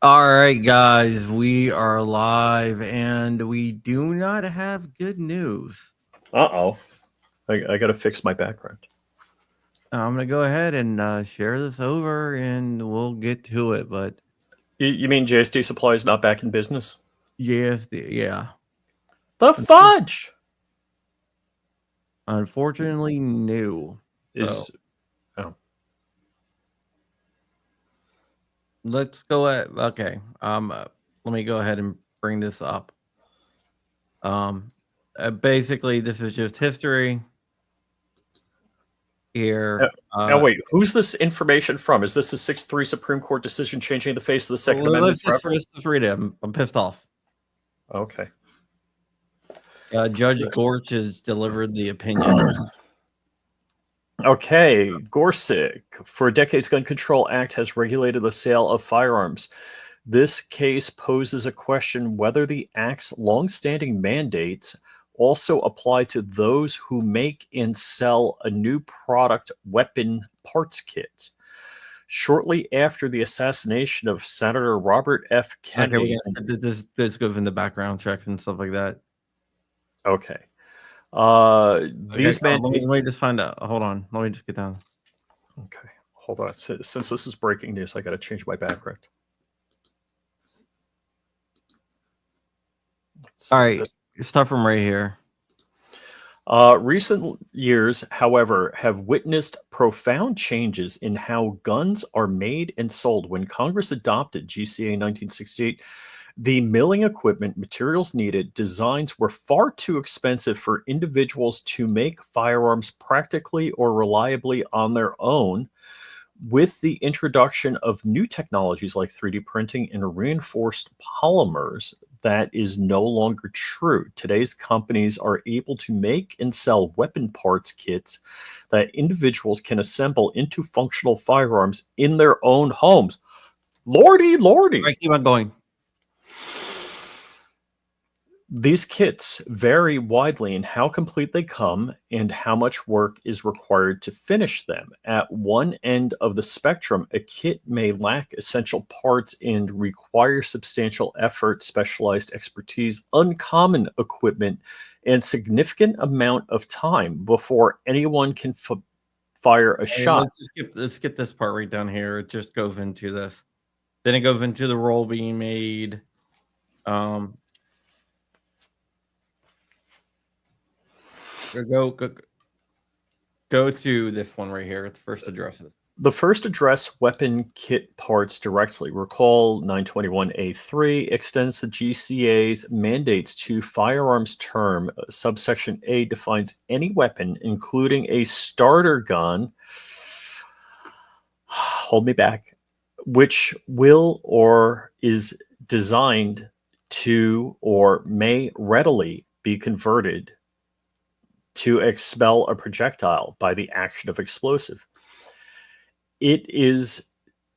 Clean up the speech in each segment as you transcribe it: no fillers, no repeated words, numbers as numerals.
All right, guys, we are live and we do not have good news. Uh-oh. I got to fix my background. I'm going to go ahead and share this over and we'll get to it. But You mean JSD Supply is not back in business? yeah. The fudge! Unfortunately, new. Is Let's go at okay. Let me go ahead and bring this up. Basically, this is just history here. Now wait, who's this information from? Is this a 6-3 Supreme Court decision changing the face of the Second Amendment forever? Let's just read it. I'm pissed off. Okay. Judge Gorch has delivered the opinion. Okay, Gorsuch. For decades, Gun Control Act has regulated the sale of firearms. This case poses a question whether the Act's long-standing mandates also apply to those who make and sell a new product weapon parts kit. Shortly after the assassination of Senator Robert F. Kennedy... Okay, this goes in the background checks and stuff like that. Okay. These let me just find out. Hold on. Let me just get down. Okay. Hold on. Since this is breaking news, I got to change my background. All right. Start from right here. Recent years, however, have witnessed profound changes in how guns are made and sold. When Congress adopted GCA 1968, the milling equipment, materials needed, designs were far too expensive for individuals to make firearms practically or reliably on their own. With the introduction of new technologies like 3D printing and reinforced polymers, that is no longer true. Today's companies are able to make and sell weapon parts kits that individuals can assemble into functional firearms in their own homes. Lordy, lordy. I keep on going. These kits vary widely in how complete they come and how much work is required to finish them. At one end of the spectrum, a kit may lack essential parts and require substantial effort, specialized expertise, uncommon equipment, and significant amount of time before anyone can fire a shot. Let's skip this part right down here. It just goes into this. Then it goes into the roll being made. Go to this one right here. The first addresses. The first address weapon kit parts directly. Recall 921A3 extends the GCA's mandates to firearms term. Subsection A defines any weapon, including a starter gun. Hold me back. Which will or is designed to or may readily be converted to expel a projectile by the action of explosive. It is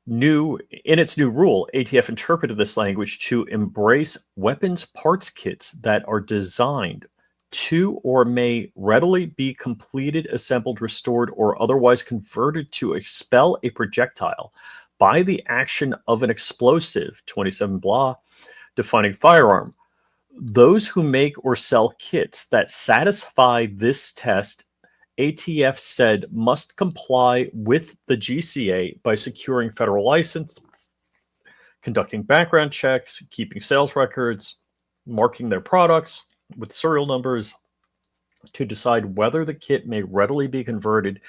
new in its new rule. ATF interpreted this language to embrace weapons parts kits that are designed to or may readily be completed, assembled, restored, or otherwise converted to expel a projectile by the action of an explosive, 27 blah, defining firearm. Those who make or sell kits that satisfy this test, ATF said, must comply with the GCA by securing federal license, conducting background checks, keeping sales records, marking their products with serial numbers to decide whether the kit may readily be converted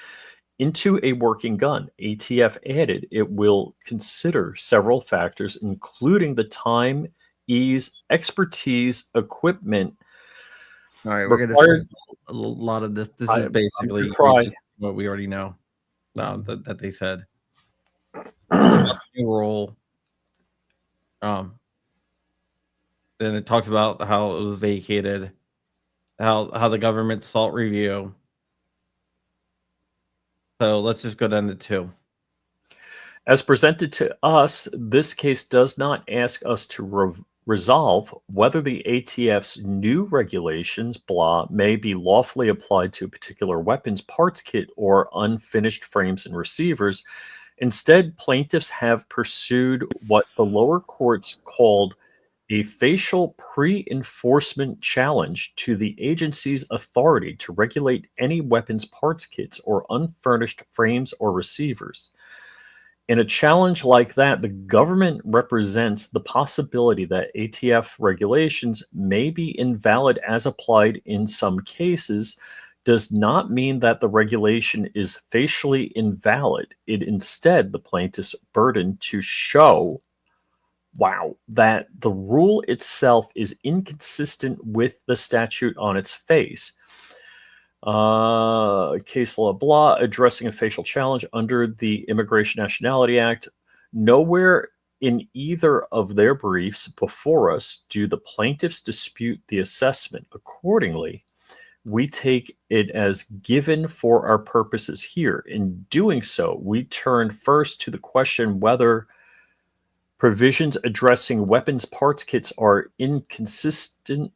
into a working gun. ATF added it will consider several factors, including the time, ease, expertise, equipment. All right, we're going to a lot of this. This is basically what we already know that they said. It's about the new rule. Then it talks about how it was vacated, how the government sought review. So let's just go down to 2. As presented to us, this case does not ask us to resolve whether the ATF's new regulations, may be lawfully applied to a particular weapons parts kit or unfinished frames and receivers. Instead, plaintiffs have pursued what the lower courts called a facial pre-enforcement challenge to the agency's authority to regulate any weapons parts kits or unfurnished frames or receivers. In a challenge like that, the government represents the possibility that ATF regulations may be invalid as applied in some cases, does not mean that the regulation is facially invalid. It instead the plaintiff's burden to show that the rule itself is inconsistent with the statute on its face. Case law blah, addressing a facial challenge under the Immigration Nationality Act. Nowhere in either of their briefs before us do the plaintiffs dispute the assessment. Accordingly, we take it as given for our purposes here. In doing so, we turn first to the question whether provisions addressing weapons parts kits are inconsistent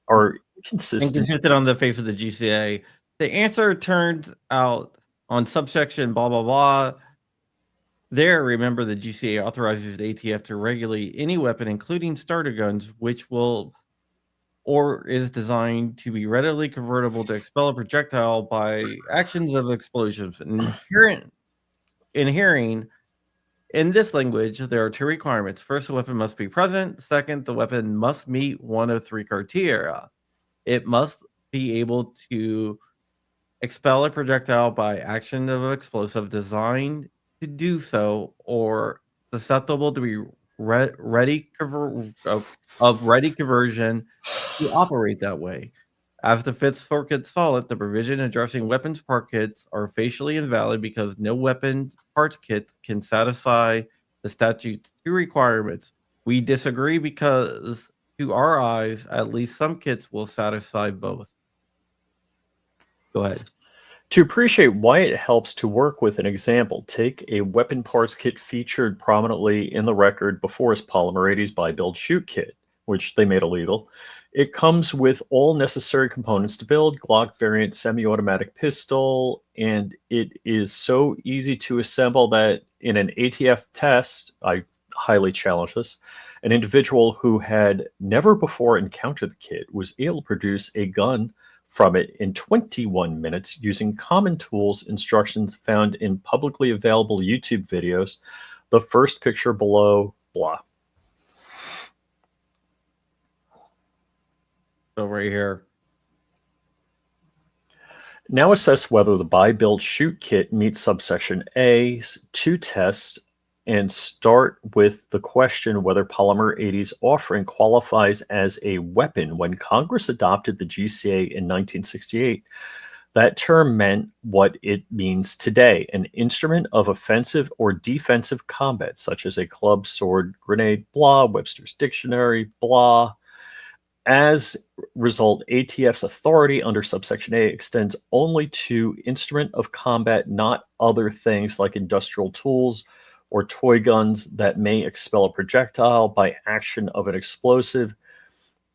on the face of the GCA. The answer turns out on subsection blah blah blah. There, remember, the GCA authorizes the ATF to regulate any weapon, including starter guns, which will or is designed to be readily convertible to expel a projectile by actions of explosions. Inhering in this language, there are two requirements. First, the weapon must be present. Second, the weapon must meet one of three criteria. It must be able to expel a projectile by action of an explosive designed to do so, or susceptible to be ready conversion to operate that way. As the Fifth Circuit saw it, the provision addressing weapons part kits are facially invalid because no weapons parts kit can satisfy the statute's two requirements. We disagree because, to our eyes, at least some kits will satisfy both. Go ahead. To appreciate why it helps to work with an example, take a weapon parts kit featured prominently in the record before us, Polymer 80's Buy Build Shoot kit, which they made illegal. It comes with all necessary components to build, Glock variant semi-automatic pistol, and it is so easy to assemble that in an ATF test, I highly challenge this, an individual who had never before encountered the kit was able to produce a gun from it in 21 minutes using common tools, instructions found in publicly available YouTube videos. The first picture below, blah. So right here. Now assess whether the Buy Build Shoot kit meets subsection A's two tests and start with the question whether Polymer 80's offering qualifies as a weapon. When Congress adopted the GCA in 1968, that term meant what it means today, an instrument of offensive or defensive combat, such as a club, sword, grenade, blah, Webster's Dictionary, blah. As a result, ATF's authority under subsection A extends only to instrument of combat, not other things like industrial tools or toy guns that may expel a projectile by action of an explosive.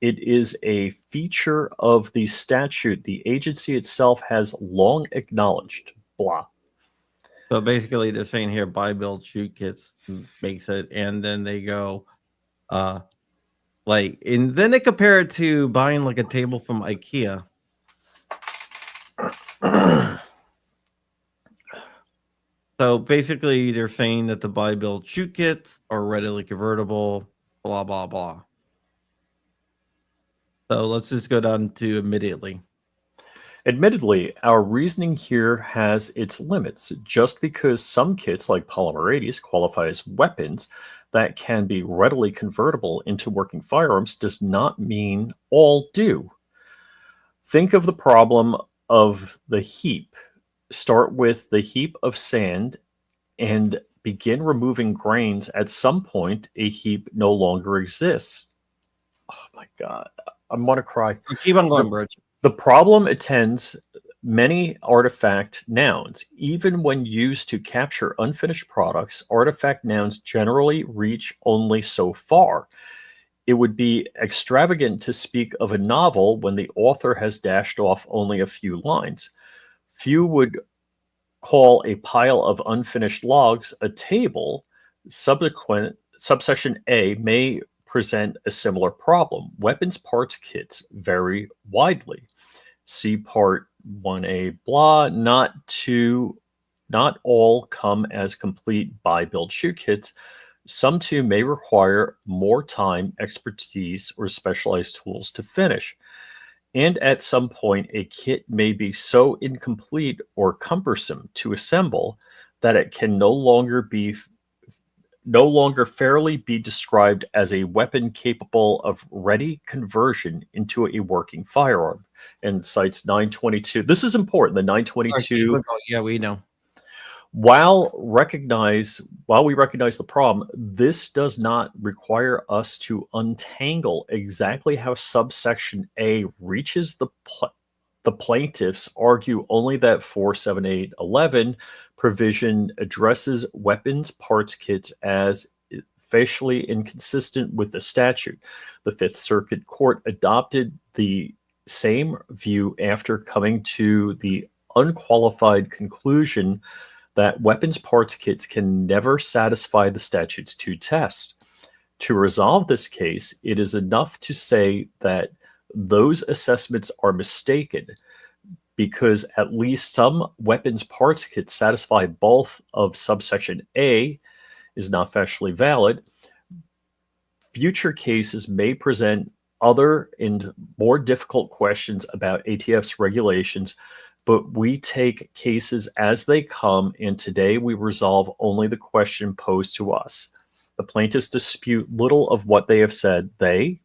It is a feature of the statute the agency itself has long acknowledged. Blah. So basically, they're saying here, Buy Build Shoot kits makes it, and then they go, and then they compare it to buying like a table from IKEA. So basically, they're saying that the Buy Build Shoot kits are readily convertible, blah blah blah. So let's just go down to immediately. Admittedly, our reasoning here has its limits. Just because some kits like Polymer 80's qualify as weapons that can be readily convertible into working firearms does not mean all do. Think of the problem of the heap. Start with the heap of sand and begin removing grains. At some point, a heap no longer exists. Oh my God, I want to cry. Keep on going, Bridge. The problem attends many artifact nouns. Even when used to capture unfinished products, artifact nouns generally reach only so far. It would be extravagant to speak of a novel when the author has dashed off only a few lines. Few would call a pile of unfinished logs a table, subsection A may present a similar problem. Weapons parts kits vary widely. See Part 1A blah, not all come as complete buy-build shoot kits. Some too may require more time, expertise, or specialized tools to finish. And at some point, a kit may be so incomplete or cumbersome to assemble that it can no longer fairly be described as a weapon capable of ready conversion into a working firearm. And cites 922. This is important. The 922. Yeah, we know. While we recognize the problem, this does not require us to untangle exactly how subsection A reaches the plaintiffs argue only that 47811 provision addresses weapons parts kits as facially inconsistent with the statute. The Fifth Circuit Court adopted the same view after coming to the unqualified conclusion that weapons parts kits can never satisfy the statute's two tests. To resolve this case, it is enough to say that those assessments are mistaken because at least some weapons parts kits satisfy both of subsection A is not factually valid. Future cases may present other and more difficult questions about ATF's regulations, but we take cases as they come, and today we resolve only the question posed to us. The plaintiffs dispute little of what they have said. They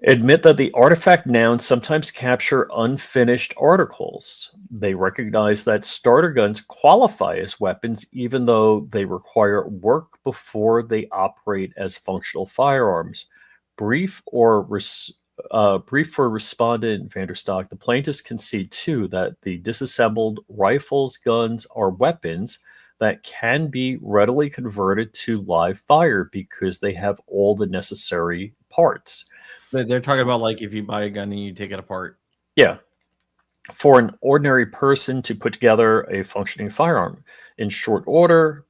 admit that the artifact nouns sometimes capture unfinished articles. They recognize that starter guns qualify as weapons even though they require work before they operate as functional firearms. Brief for respondent Vanderstock, the plaintiffs concede too that the disassembled rifles, guns are weapons that can be readily converted to live fire because they have all the necessary parts. They're talking about like if you buy a gun and you take it apart. Yeah. For an ordinary person to put together a functioning firearm in short order,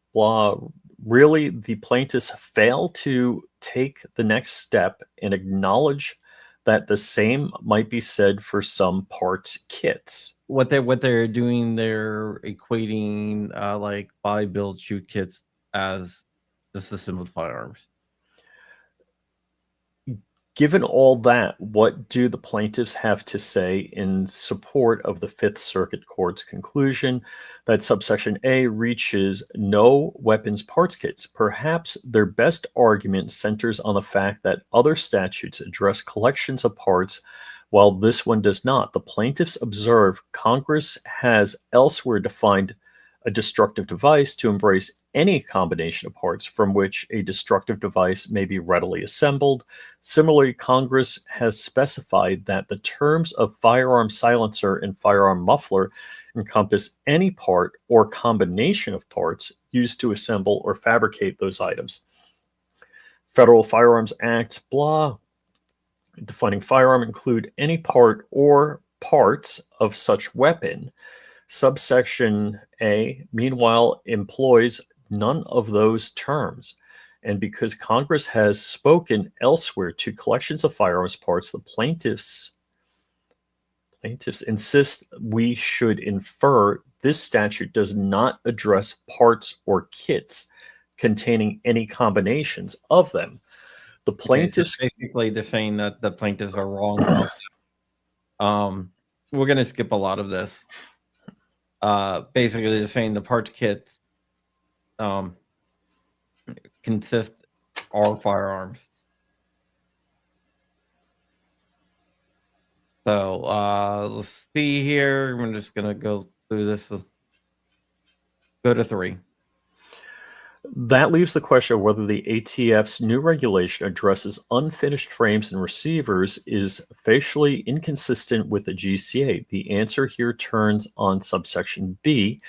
really the plaintiffs fail to take the next step and acknowledge that the same might be said for some parts kits. What they're doing, they're equating like buy, build, shoot kits as disassembled firearms. Given all that, what do the plaintiffs have to say in support of the Fifth Circuit Court's conclusion that subsection A reaches no weapons parts kits? Perhaps their best argument centers on the fact that other statutes address collections of parts while this one does not. The plaintiffs observe Congress has elsewhere defined a destructive device to embrace any combination of parts from which a destructive device may be readily assembled. Similarly, Congress has specified that the terms of firearm silencer and firearm muffler encompass any part or combination of parts used to assemble or fabricate those items. Federal Firearms Act, defining firearm include any part or parts of such weapon. Subsection A, meanwhile, employs none of those terms. And because Congress has spoken elsewhere to collections of firearms parts, the plaintiffs insist we should infer this statute does not address parts or kits containing any combinations of them. The plaintiffs basically they're saying that the plaintiffs are wrong about that. We're going to skip a lot of this. Basically they're saying the parts kits consist all firearms. So let's see here. I'm just gonna go through this. Go to 3. That leaves the question of whether the ATF's new regulation addresses unfinished frames and receivers is facially inconsistent with the GCA. The answer here turns on subsection B.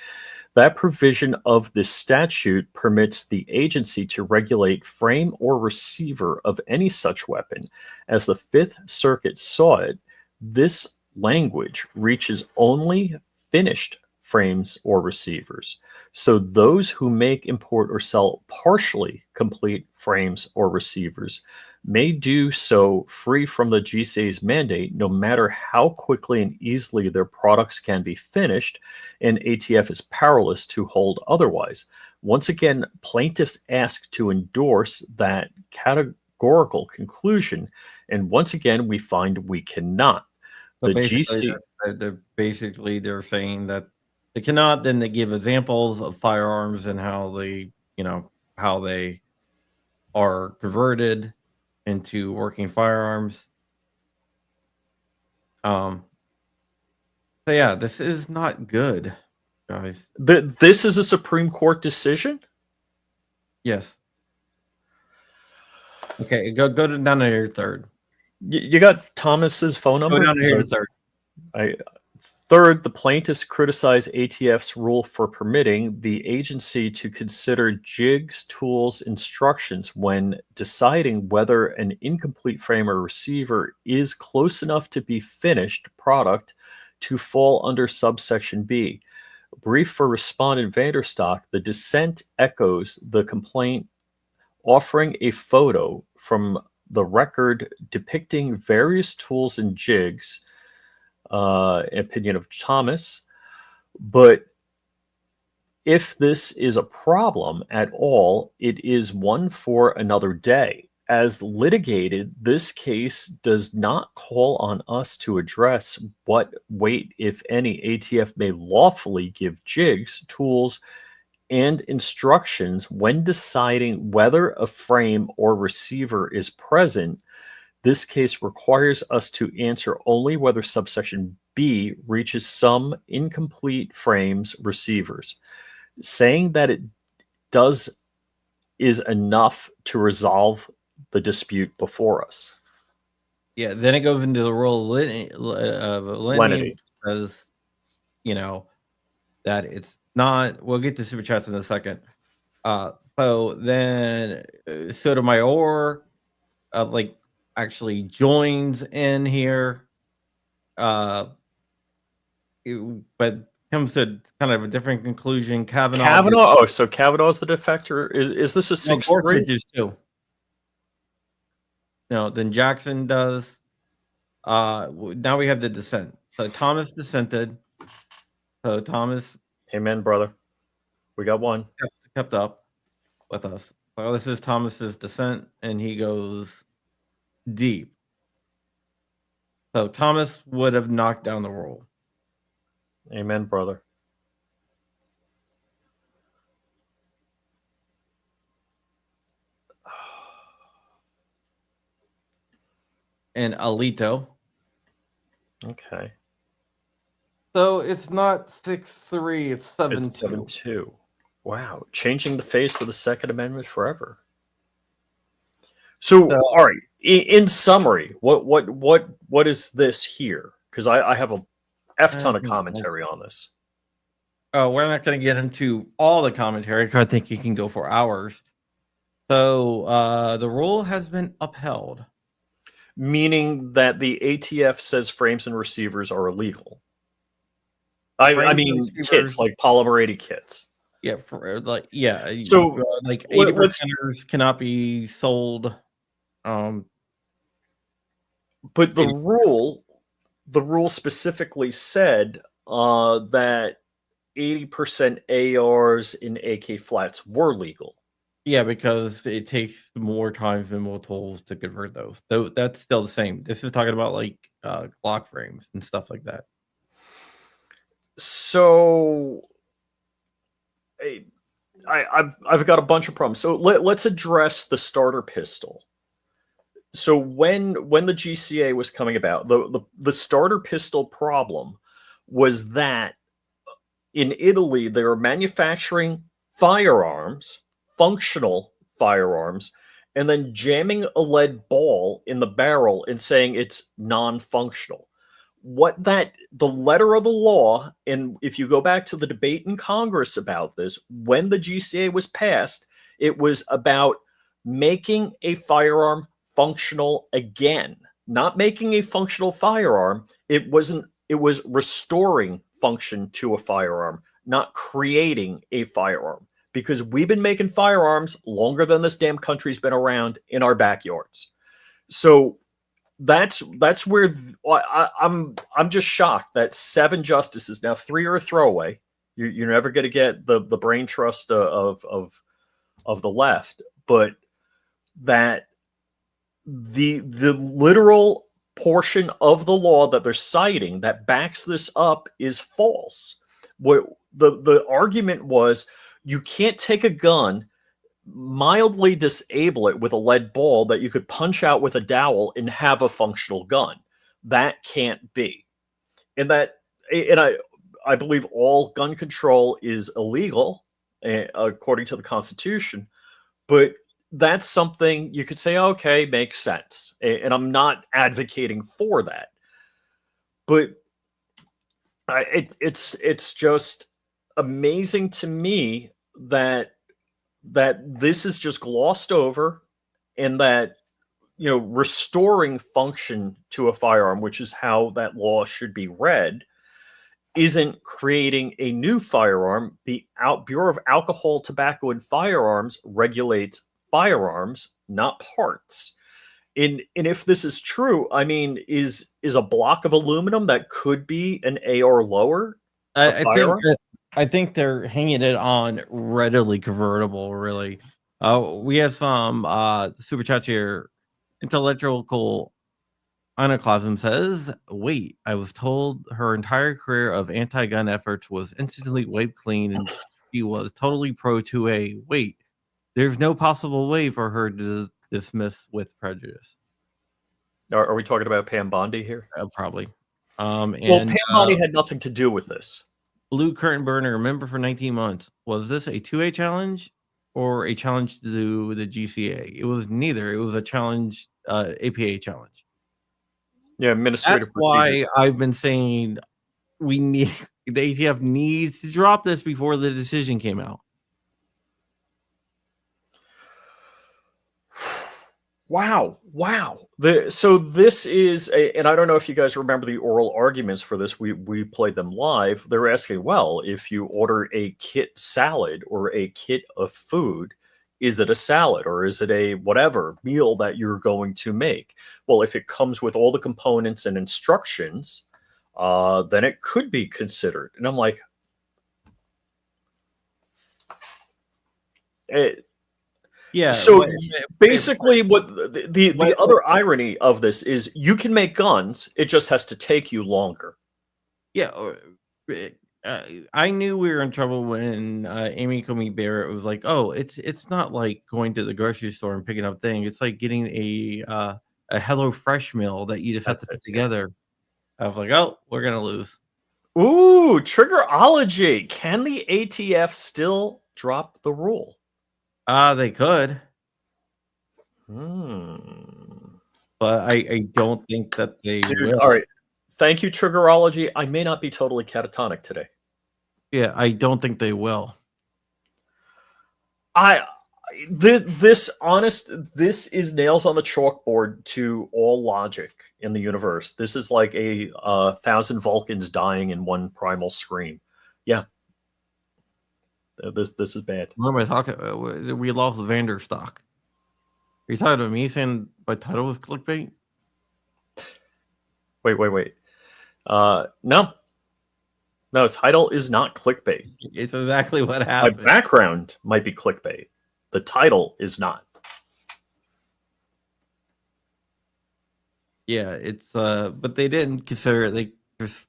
That provision of this statute permits the agency to regulate frame or receiver of any such weapon. As the Fifth Circuit saw it, this language reaches only finished frames or receivers. So those who make, import, or sell partially complete frames or receivers may do so free from the GCA's mandate, no matter how quickly and easily their products can be finished, and ATF is powerless to hold otherwise. Once again, plaintiffs ask to endorse that categorical conclusion, and once again, we find we cannot. The basically they're saying that they cannot. Then they give examples of firearms and how they, how they are converted into working firearms. So yeah, this is not good, guys. This is a Supreme Court decision? Yes. Okay, go down to your third. You got Thomas's phone number? Go down to your third. Third, the plaintiffs criticize ATF's rule for permitting the agency to consider jigs, tools, instructions when deciding whether an incomplete frame or receiver is close enough to be finished product to fall under subsection B. Brief for respondent Vanderstock, the dissent echoes the complaint, offering a photo from the record depicting various tools and jigs, opinion of Thomas. But if this is a problem at all, it is one for another day. As litigated, this case does not call on us to address what weight, if any, ATF may lawfully give jigs, tools, and instructions when deciding whether a frame or receiver is present. This case requires us to answer only whether subsection B reaches some incomplete frames receivers. Saying that it does is enough to resolve the dispute before us. Yeah, then it goes into the role of lenity because, that it's not. We'll get to super chats in a second. So then Sotomayor, actually joins in here, but comes to kind of a different conclusion. Kavanaugh. So Kavanaugh's the defector. Is this a 6-3? Too. No, then Jackson does. Now we have the dissent. So Thomas dissented. So Thomas, amen, brother. We got one. Kept up with us. So this is Thomas's dissent, and he goes deep. So Thomas would have knocked down the rule. Amen, brother. And Alito. Okay. So it's not 6-3, it's 7-2. It's 7-2. Wow. Changing the face of the Second Amendment forever. So all right. In summary, what is this here? Because I have a ton of commentary on this. Oh, we're not going to get into all the commentary because I think you can go for hours. So the rule has been upheld. Meaning that the ATF says frames and receivers are illegal. I mean, kits, like polymer kits. Yeah, So 80% cannot be sold. But the rule specifically said that 80% ARs in AK flats were legal. Yeah, because it takes more time than more tools to convert those. So that's still the same. This is talking about Glock frames and stuff like that. So I've got a bunch of problems. So let's address the starter pistol. So when the GCA was coming about, the starter pistol problem was that in Italy they were manufacturing firearms, functional firearms, and then jamming a lead ball in the barrel and saying it's non-functional. The letter of the law, and if you go back to the debate in Congress about this, when the GCA was passed, it was about making a firearm functional again. not making a functional firearm. It wasn't. It was restoring function to a firearm, not creating a firearm. Because we've been making firearms longer than this damn country's been around in our backyards. So that's where I'm just shocked that 7 justices, now 3 are a throwaway. You're never going to get the brain trust of the left, but that the literal portion of the law that they're citing that backs this up is false. What the argument was, you can't take a gun, mildly disable it with a lead ball that you could punch out with a dowel and have a functional gun. That can't be. And I believe all gun control is illegal according to the Constitution, but that's something you could say, okay, makes sense. And I'm not advocating for that. But it's just amazing to me that this is just glossed over, and that, you know, restoring function to a firearm, which is how that law should be read, isn't creating a new firearm. The Bureau of Alcohol, Tobacco, and Firearms regulates firearms, not parts. And if this is true, I mean, is a block of aluminum that could be an AR lower? I think they're hanging it on readily convertible. Really, we have some super chats here. Intellectual Iconoclasm says, "Wait, I was told her entire career of anti-gun efforts was instantly wiped clean, and she was totally pro 2A. Wait, there's no possible way for her to dismiss with prejudice." Are we talking about Pam Bondi here? Probably. Well, Pam Bondi had nothing to do with this. Blue Curtain Burner, member for 19 months. Was this a 2A challenge or a challenge to the GCA? It was neither. It was a challenge, APA challenge. Yeah, administrative. That's why I've been saying the ATF needs to drop this before the decision came out. Wow. So this is and I don't know if you guys remember the oral arguments for this. We played them live. They're asking, well, if you order a kit salad or a kit of food, is it a salad or is it a whatever meal that you're going to make? Well, if it comes with all the components and instructions, then it could be considered. And I'm like, yeah. So basically, what the other irony of this is, you can make guns. It just has to take you longer. Yeah. I knew we were in trouble when Amy Comey Barrett was like, "Oh, it's not like going to the grocery store and picking up things. It's like getting a Hello Fresh meal that you just have to put together." I was like, "Oh, we're gonna lose." Ooh, triggerology. Can the ATF still drop the rule? They could. But I don't think that they will. All right. Thank you, triggerology. I may not be totally catatonic today. Yeah, I don't think they will. This is nails on the chalkboard to all logic in the universe. This is like a 1,000 Vulcans dying in one primal scream. Yeah. This is bad. What am I talking about? We lost Vanderstock. Are you talking about me saying my title was clickbait? Wait. No, title is not clickbait. It's exactly what happened. My background might be clickbait. The title is not. Yeah, it's but they didn't consider it. They just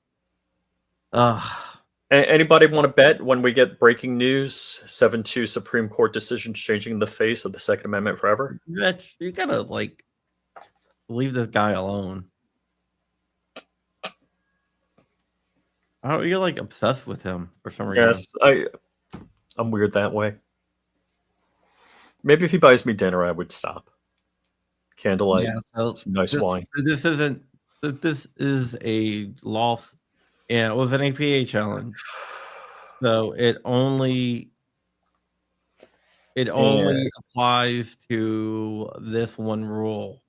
Anybody want to bet when we get breaking news? 7-2 Supreme Court decision changing the face of the Second Amendment forever? You gotta leave this guy alone. Oh, you're obsessed with him for some reason. Yes, I'm weird that way. Maybe if he buys me dinner, I would stop. Candlelight, nice wine. This is a loss, and it was an APA challenge, so it only applies to this one rule.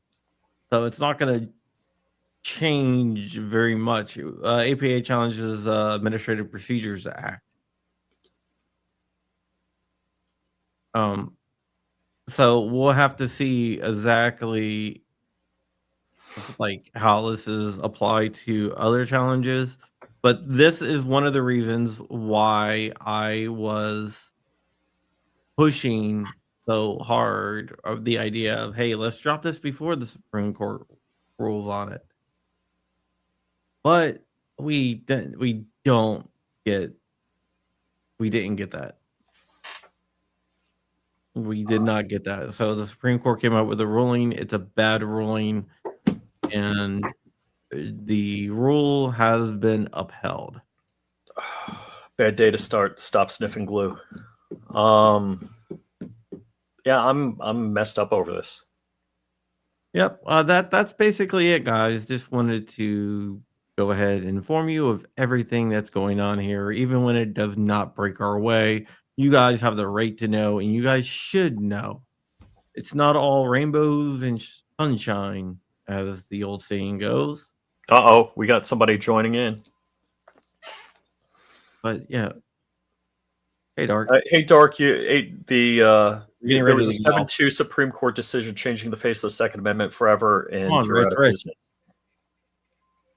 So it's not going to change very much. APA challenges Administrative Procedures Act. So we'll have to see exactly like how this is applied to other challenges, but this is one of the reasons why I was pushing so hard of the idea of, hey, let's drop this before the Supreme Court rules on it. But we didn't get that. We did not get that. So the Supreme Court came out with a ruling. It's a bad ruling, and the rule has been upheld. Bad day to stop sniffing glue. Yeah, I'm messed up over this. Yep, that's basically it, guys. Just wanted to go ahead and inform you of everything that's going on here, even when it does not break our way. You guys have the right to know, and you guys should know. It's not all rainbows and sunshine, as the old saying goes. Uh-oh, we got somebody joining in. But yeah. Hey, Dark. Hey, Dark, there was a 7-2 Supreme Court decision changing the face of the Second Amendment forever, and you're out of business.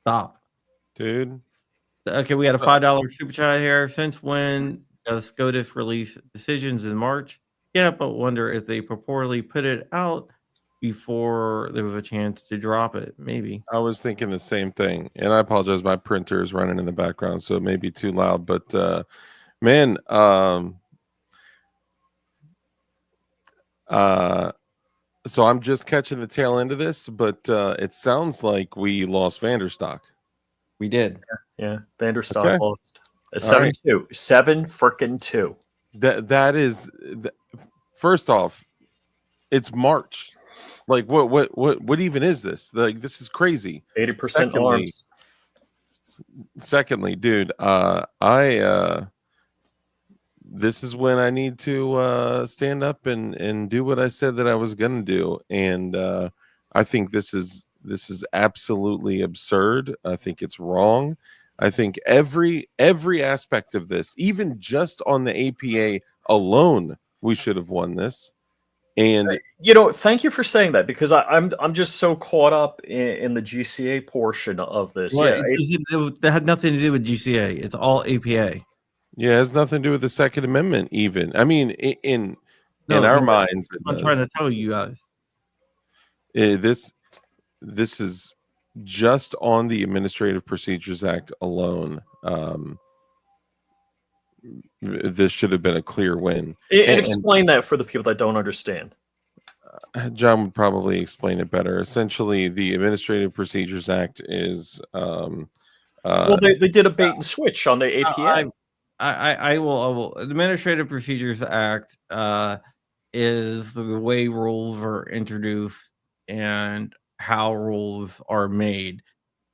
Stop. Dude. Okay, we had a $5 super chat here. Since when does SCOTUS release decisions in March? Yeah, but wonder if they purportedly put it out before there was a chance to drop it. Maybe. I was thinking the same thing, and I apologize. My printer is running in the background, so it may be too loud. But man, so I'm just catching the tail end of this, but it sounds like we lost Vanderstock. We did. Yeah, Vanderstock lost. 7-2. 7-2. That is, first off, it's March. Like what even is this? Like, this is crazy. 80% arms. Secondly, dude, this is when I need to stand up and do what I said that I was gonna do. And I think this is absolutely absurd. I think it's wrong. I think every aspect of this, even just on the APA alone, we should have won this. And thank you for saying that, because I'm just so caught up in the GCA portion of this. Well, that had nothing to do with GCA. It's all APA. Yeah, it has nothing to do with the Second Amendment, even. I mean, in our minds, I'm trying to tell you guys. This is just on the Administrative Procedures Act alone. This should have been a clear win. And explain that for the people that don't understand. John would probably explain it better. Essentially, the Administrative Procedures Act is well, they did a bait and switch on the APA. I will. The Administrative Procedures Act is the way rules are introduced and how rules are made.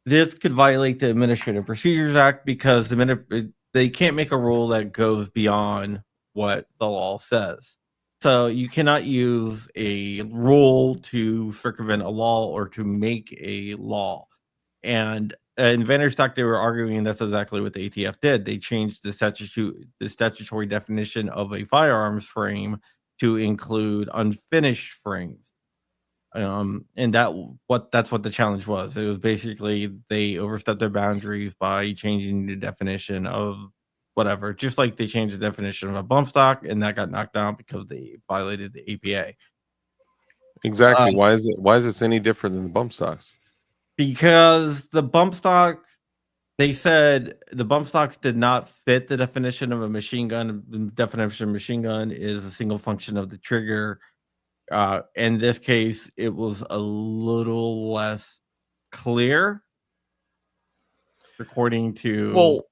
This could violate the Administrative Procedures Act because they can't make a rule that goes beyond what the law says. So you cannot use a rule to circumvent a law or to make a law. And in Vanderstock, they were arguing that's exactly what the ATF did. They changed the statutory definition of a firearms frame to include unfinished frames. And that's what the challenge was. It was basically they overstepped their boundaries by changing the definition of whatever, just like they changed the definition of a bump stock, and that got knocked down because they violated the APA. Exactly. Why is this any different than the bump stocks? Because the bump stocks, they said the bump stocks did not fit the definition of a machine gun. The definition of machine gun is a single function of the trigger. In this case, it was a little less clear, according to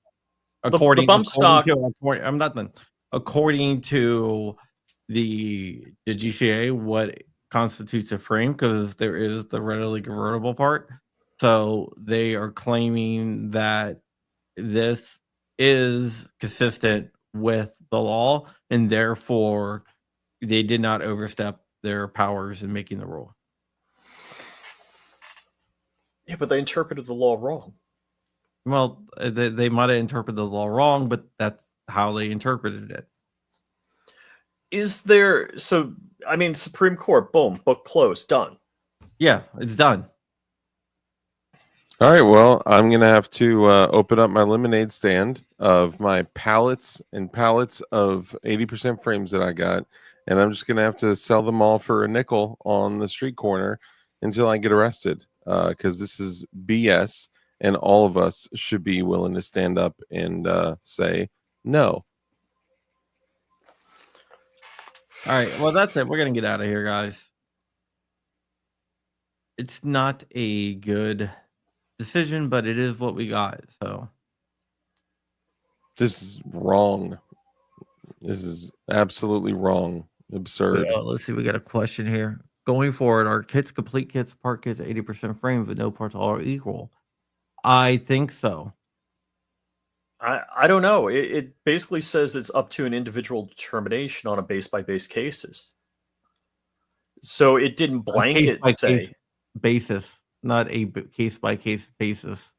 the bump stock. I'm not done. According to the GCA, what constitutes a frame, because there is the readily convertible part. So they are claiming that this is consistent with the law, and therefore they did not overstep their powers in making the rule. Yeah, but they interpreted the law wrong. Well, they might have interpreted the law wrong, but that's how they interpreted it. Is there... So, I mean, Supreme Court, boom, book closed, done. Yeah, it's done. All right, well, I'm going to have to open up my lemonade stand of my pallets and pallets of 80% frames that I got, and I'm just going to have to sell them all for a nickel on the street corner until I get arrested, because this is BS, and all of us should be willing to stand up and say no. All right, well, that's it. We're going to get out of here, guys. It's not a good decision, but it is what we got. So This is wrong. This is absolutely wrong. Absurd. let's see. We got a question here. Going forward, are kits, complete kits, part kits, 80% frames, but no parts all are equal? I think so. I don't know. It basically says it's up to an individual determination on a base-by-base cases. So it didn't blanket say basis, not a case-by-case basis.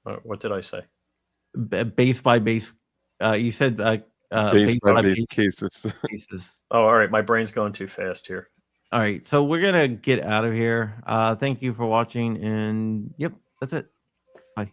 What did I say? Base by base. You said Base by base cases. Oh, all right. My brain's going too fast here. All right, so we're gonna get out of here. Thank you for watching, and yep, that's it. Bye.